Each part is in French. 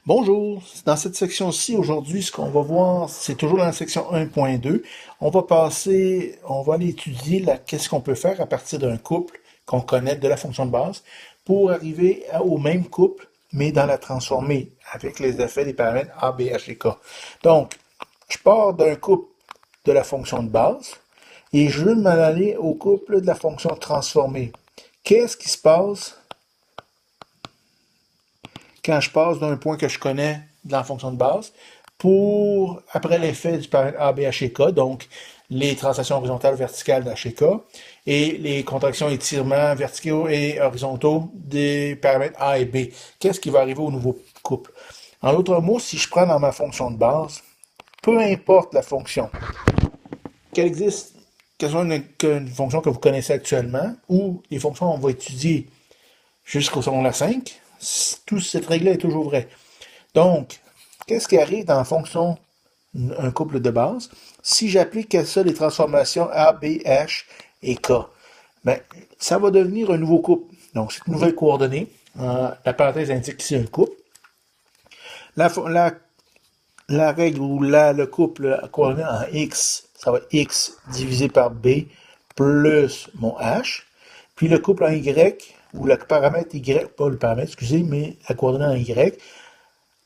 Bonjour, dans cette section-ci, aujourd'hui, ce qu'on va voir, c'est toujours dans la section 1.2. On va aller étudier qu'est-ce qu'on peut faire à partir d'un couple qu'on connaît de la fonction de base pour arriver au même couple, mais dans la transformée avec les effets des paramètres A, B, H et K. Donc, je pars d'un couple de la fonction de base et je veux m'en aller au couple de la fonction transformée. Qu'est-ce qui se passe quand je passe d'un point que je connais de la fonction de base pour, après l'effet du paramètre A, B, H et K, donc les translations horizontales verticales d'H et K, et les contractions et étirements verticaux et horizontaux des paramètres A et B. Qu'est-ce qui va arriver au nouveau couple? En d'autres mots, si je prends dans ma fonction de base, peu importe la fonction, qu'elle existe, qu'elle soit une fonction que vous connaissez actuellement, ou les fonctions qu'on va étudier jusqu'au secondaire 5, toute cette règle-là est toujours vraie. Donc, qu'est-ce qui arrive dans la fonction un couple de base si j'applique à ça les transformations A, B, H et K? Ben, ça va devenir un nouveau couple. Donc, c'est une nouvelle coordonnée. La parenthèse indique ici un couple. La, la, la règle ou le couple coordonné en X, ça va être X divisé par B plus mon H. Puis le couple en Y, ou le paramètre Y, pas le paramètre, excusez, mais la coordonnée en Y,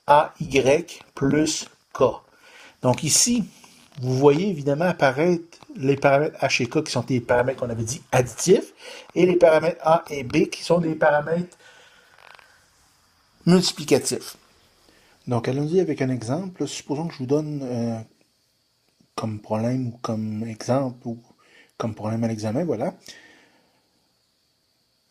AY plus K. Donc ici, vous voyez évidemment apparaître les paramètres H et K qui sont des paramètres qu'on avait dit additifs, et les paramètres A et B qui sont des paramètres multiplicatifs. Donc allons-y avec un exemple. Supposons que je vous donne comme problème ou comme exemple ou comme problème à l'examen, voilà.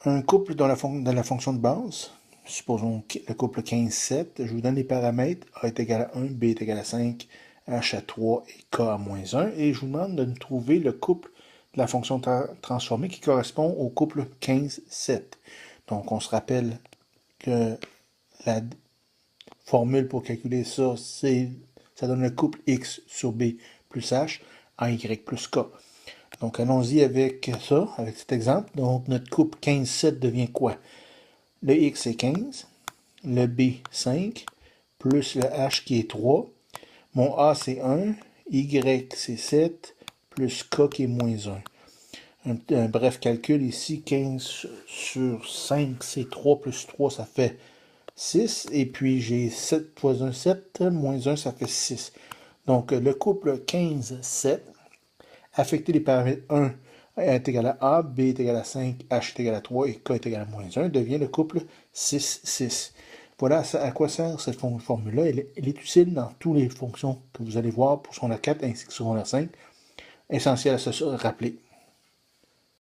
Un couple dans la fonction de base, supposons le couple 15-7, je vous donne les paramètres, A est égal à 1, B est égal à 5, H à 3 et K à moins 1, et je vous demande de nous trouver le couple de la fonction transformée qui correspond au couple 15-7. Donc on se rappelle que la formule pour calculer ça, ça donne le couple X sur B plus H à Y plus K. Donc, allons-y avec ça, avec cet exemple. Donc, notre couple 15-7 devient quoi? Le X, c'est 15. Le B, 5. Plus le H qui est 3. Mon A, c'est 1. Y, c'est 7. Plus K qui est moins 1. Un bref calcul ici. 15 sur 5, c'est 3. Plus 3, ça fait 6. Et puis, j'ai 7 fois 1, 7. Moins 1, ça fait 6. Donc, le couple 15-7, affecter les paramètres 1 est égal à A, B est égal à 5, H est égal à 3 et K est égal à moins 1, devient le couple 6-6. Voilà à quoi sert cette formule-là. Elle est utile dans toutes les fonctions que vous allez voir pour secondaire 4 ainsi que secondaire 5. Essentiel à se rappeler.